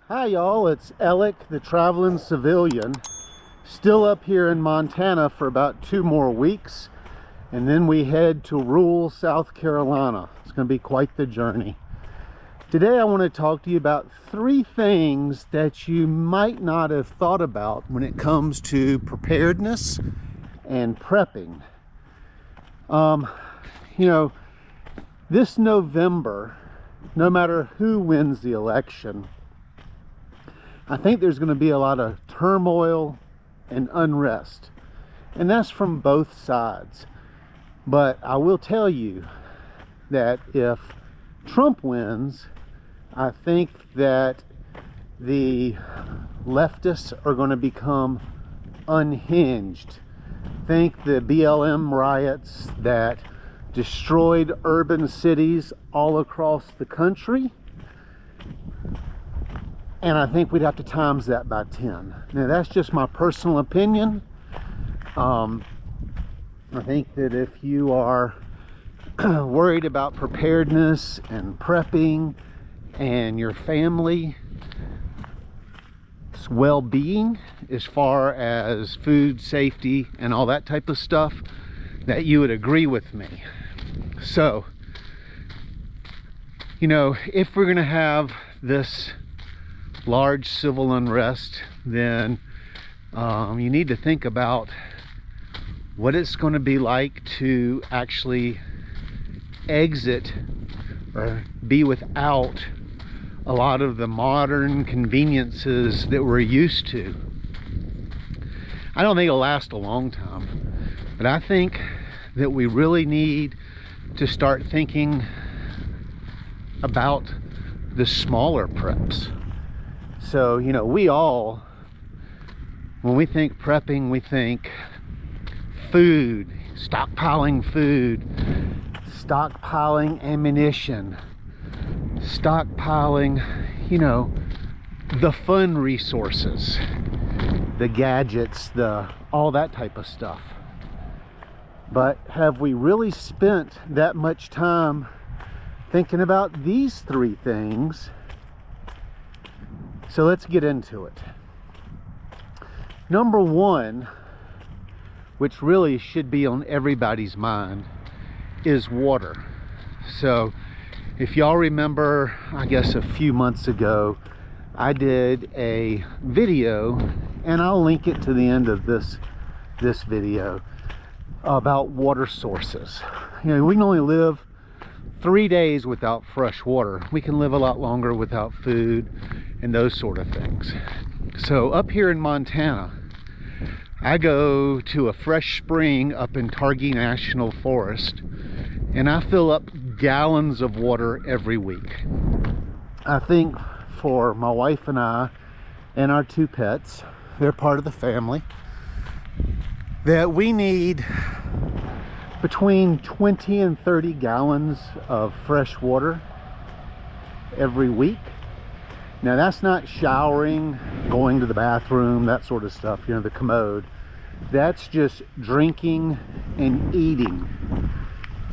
Hi y'all, it's Alec, the traveling civilian, still up here in Montana for about 2 more weeks, and then we head to rural South Carolina. It's going to be quite the journey. Today I want to talk to you about 3 things that you might not have thought about when it comes to preparedness and prepping. This November, no matter who wins the election, I think there's going to be a lot of turmoil and unrest, and that's from both sides. But I will tell you that if Trump wins, I think that the leftists are going to become unhinged. Think the BLM riots that destroyed urban cities all across the country, and I think we'd have to times that by 10. Now that's just my personal opinion. I think that if you are worried about preparedness and prepping and your family's well-being as far as food safety and all that type of stuff, that you would agree with me. So, if we're going to have this large civil unrest, then you need to think about what it's going to be like to actually exit or be without a lot of the modern conveniences that we're used to. I don't think it'll last a long time, but I think that we really need to start thinking about the smaller preps. So, we all, when we think prepping, we think food, stockpiling ammunition, stockpiling, the fun resources, the gadgets, all that type of stuff. But have we really spent that much time thinking about these 3 things? So let's get into it. Number 1, which really should be on everybody's mind, is water. So if y'all remember, I guess a few months ago, I did a video, and I'll link it to the end of this video, about water sources. We can only live 3 days without fresh water. We can live a lot longer without food and those sort of things. So up here in Montana, I go to a fresh spring up in Targhee National Forest, and I fill up gallons of water every week. I think for my wife and I and our 2 pets, they're part of the family, that we need between 20 and 30 gallons of fresh water every week. Now that's not showering, going to the bathroom, that sort of stuff, the commode. That's just drinking and eating.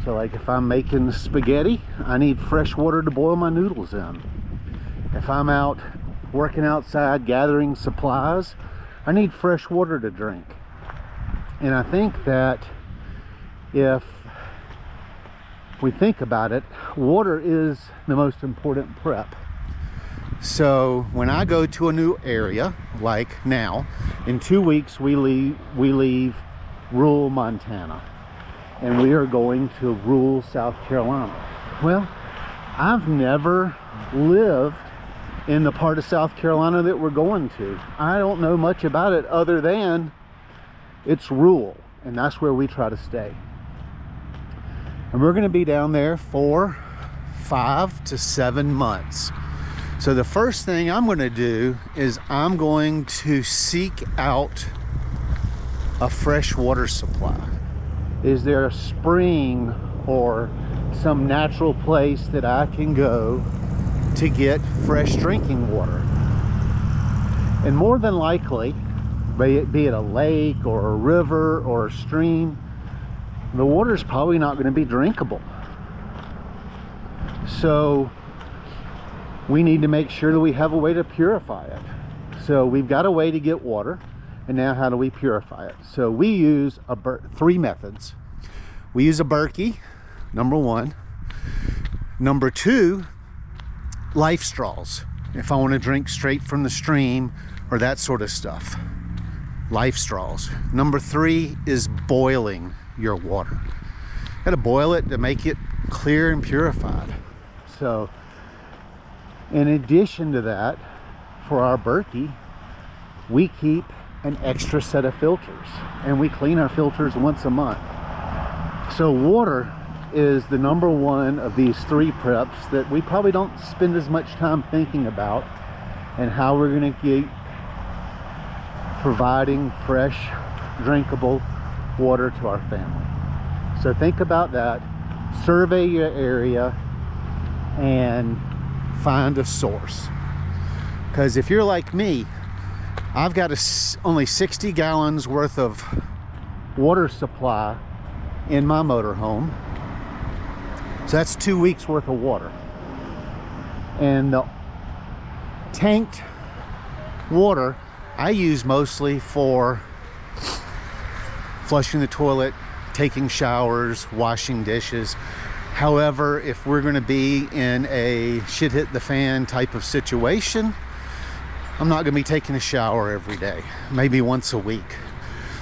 So like if I'm making spaghetti, I need fresh water to boil my noodles in. If I'm out working outside gathering supplies, I need fresh water to drink. And I think that if we think about it, water is the most important prep. So when I go to a new area, like now, in 2 weeks we leave rural Montana, and we are going to rural South Carolina. Well, I've never lived in the part of South Carolina that we're going to. I don't know much about it other than it's rural, and that's where we try to stay. And we're going to be down there for 5 to 7 months. So the first thing I'm going to do is I'm going to seek out a fresh water supply. Is there a spring or some natural place that I can go to get fresh drinking water? And more than likely, be it a lake or a river or a stream, the water is probably not going to be drinkable. So we need to make sure that we have a way to purify it. So we've got a way to get water, and now how do we purify it? So we use three methods. We use a Berkey, number one. Number two, life straws. If I want to drink straight from the stream or that sort of stuff, life straws. Number three is boiling your water. You gotta boil it to make it clear and purified. So in addition to that, for our Berkey, we keep an extra set of filters, and we clean our filters once a month. So water is the number one of these three preps that we probably don't spend as much time thinking about, and how we're going to keep providing fresh, drinkable water to our family. So think about that, survey your area, and find a source. Because if you're like me, I've got only 60 gallons worth of water supply in my motorhome. So that's 2 weeks worth of water. And the tanked water I use mostly for flushing the toilet, taking showers, washing dishes. However, if we're going to be in a shit hit the fan type of situation, I'm not going to be taking a shower every day, maybe once a week.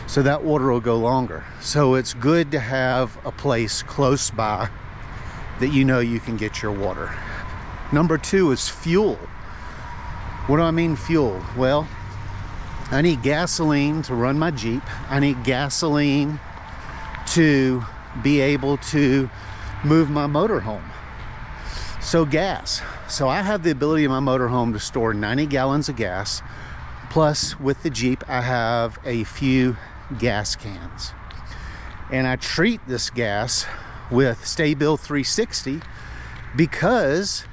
So that water will go longer. So it's good to have a place close by that you know you can get your water. Number two is fuel. What do I mean fuel? Well, I need gasoline to run my Jeep. I need gasoline to be able to move my motorhome. So gas. So I have the ability in my motorhome to store 90 gallons of gas. Plus with the Jeep, I have a few gas cans. And I treat this gas with sta-bil 360 because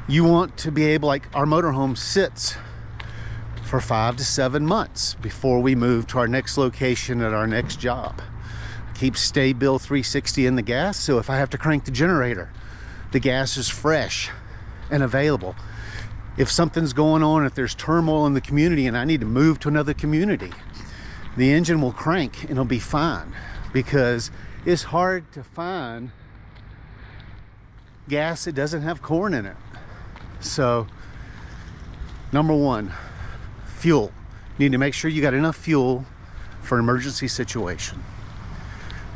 you want to be able, like our motorhome sits for 5 to 7 months before we move to our next location at our next job. Keep sta-bil 360 in the gas, so if I have to crank the generator, the gas is fresh and available. If something's going on, if there's turmoil in the community and I need to move to another community, the engine will crank and it'll be fine, because it's hard to find gas that doesn't have corn in it. So number one, fuel. You need to make sure you got enough fuel for an emergency situation.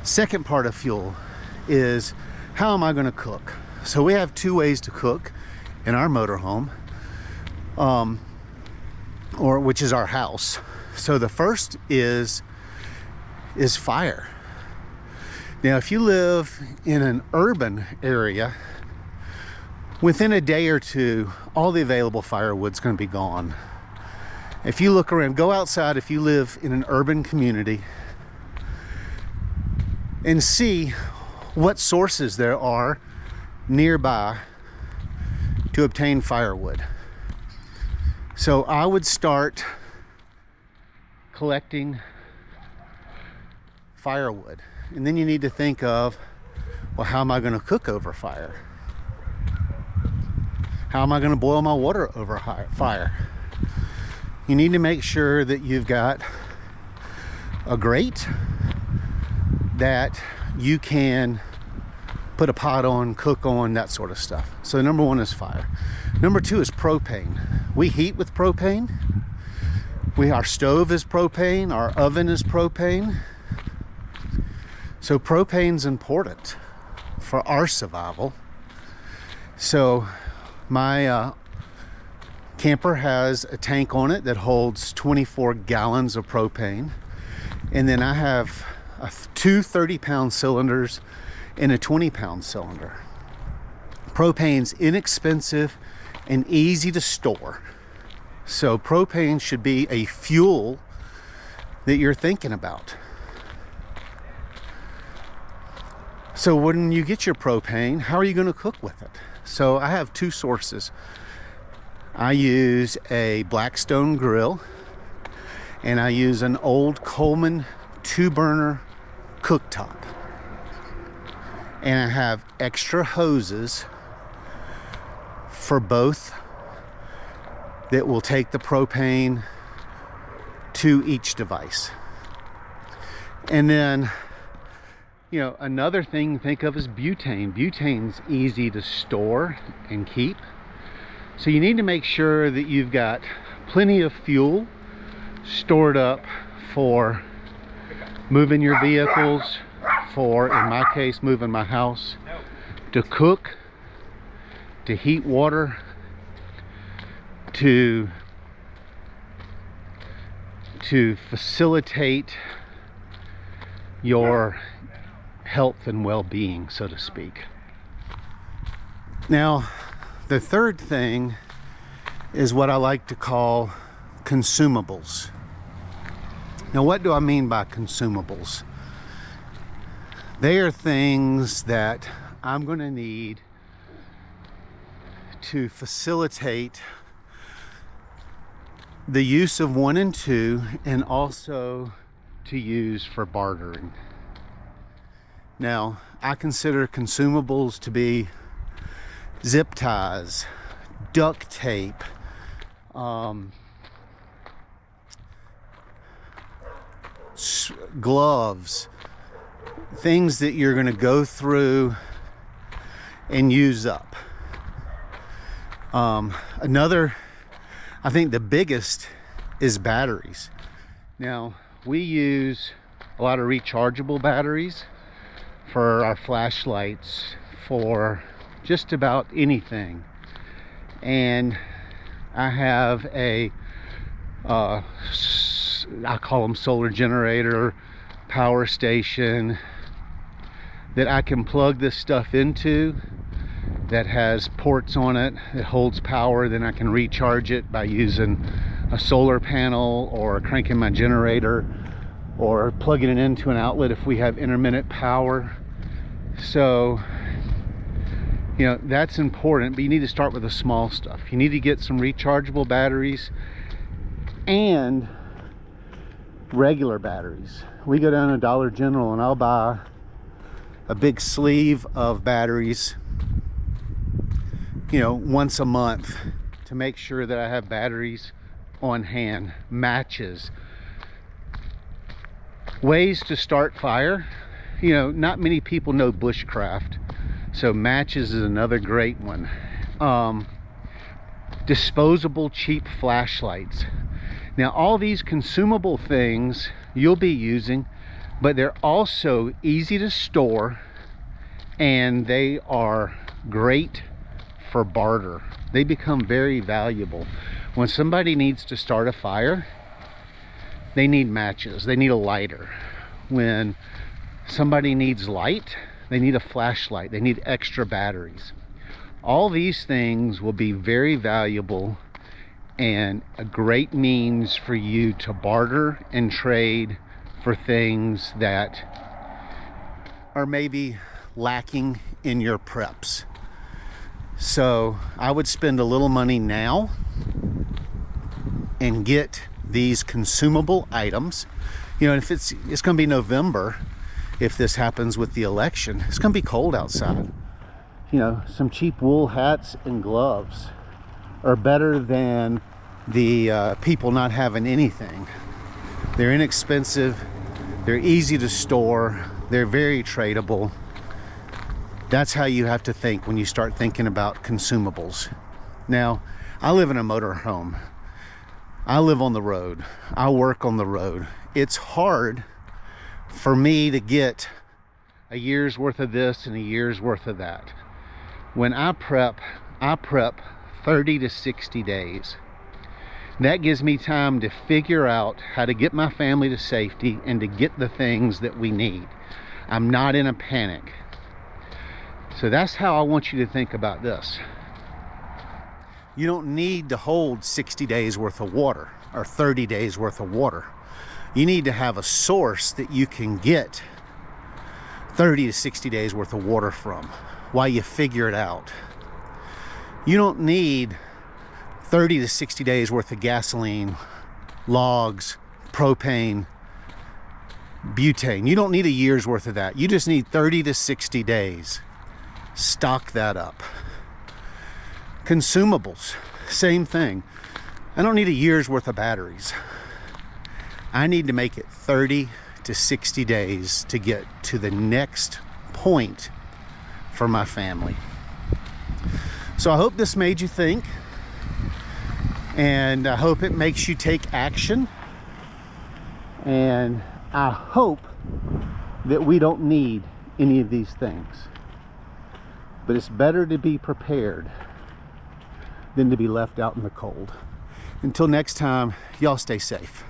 Second part of fuel is, how am I going to cook? So we have two ways to cook in our motorhome, which is our house. So the first is fire. Now, if you live in an urban area, within a day or two, all the available firewood's going to be gone. If you look around, go outside if you live in an urban community, and see what sources there are nearby to obtain firewood. So I would start collecting firewood. And then you need to think of, well, how am I going to cook over fire? How am I going to boil my water over fire? You need to make sure that you've got a grate that you can put a pot on, cook on, that sort of stuff. So number one is fire. Number two is propane. We heat with propane. Our stove is propane, our oven is propane. So propane's important for our survival. So my camper has a tank on it that holds 24 gallons of propane. And then I have two 30-pound cylinders and a 20-pound cylinder. Propane's inexpensive and easy to store. So propane should be a fuel that you're thinking about. So when you get your propane, how are you going to cook with it? So I have two sources. I use a Blackstone grill, and I use an old Coleman 2-burner cooktop. And I have extra hoses for both that will take the propane to each device. And then, you know, another thing to think of is butane. Butane's easy to store and keep. So you need to make sure that you've got plenty of fuel stored up for moving your vehicles, for, in my case, moving my house, to cook, to heat water, to facilitate your health and well-being, so to speak. Now, the third thing is what I like to call consumables. Now, what do I mean by consumables? They are things that I'm going to need to facilitate the use of 1 and 2, and also to use for bartering. Now, I consider consumables to be zip ties, duct tape, gloves, things that you're going to go through and use up. Another, I think the biggest, is batteries. Now, we use a lot of rechargeable batteries for our flashlights, for just about anything. And I have a I call them solar generator, power station, that I can plug this stuff into, that has ports on it that holds power. Then I can recharge it by using a solar panel, or cranking my generator, or plugging it into an outlet if we have intermittent power. So, you know, that's important, but you need to start with the small stuff. You need to get some rechargeable batteries and regular batteries. We go down to Dollar General and I'll buy a big sleeve of batteries, you know, once a month, to make sure that I have batteries on hand. Matches, ways to start fire. You know, not many people know bushcraft, so matches is another great one. Disposable cheap flashlights. Now, all these consumable things you'll be using, but they're also easy to store, and they are great for barter. They become very valuable. When somebody needs to start a fire, they need matches, they need a lighter. When somebody needs light, they need a flashlight, they need extra batteries. All these things will be very valuable and a great means for you to barter and trade for things that are maybe lacking in your preps. So I would spend a little money now and get these consumable items. You know, if it's going to be November, if this happens with the election, it's going to be cold outside. You know, some cheap wool hats and gloves are better than the people not having anything. They're inexpensive, they're easy to store, they're very tradable. That's how you have to think when you start thinking about consumables. Now, I live in a motor home. I live on the road. I work on the road. It's hard for me to get a year's worth of this and a year's worth of that. When I prep 30 to 60 days. That gives me time to figure out how to get my family to safety and to get the things that we need. I'm not in a panic. So that's how I want you to think about this. You don't need to hold 60 days worth of water or 30 days worth of water. You need to have a source that you can get 30 to 60 days worth of water from while you figure it out. You don't need 30 to 60 days worth of gasoline, logs, propane, butane. You don't need a year's worth of that. You just need 30 to 60 days. Stock that up. Consumables, same thing. I don't need a year's worth of batteries. I need to make it 30 to 60 days to get to the next point for my family. So I hope this made you think, and I hope it makes you take action, and I hope that we don't need any of these things. But it's better to be prepared than to be left out in the cold. Until next time, y'all stay safe.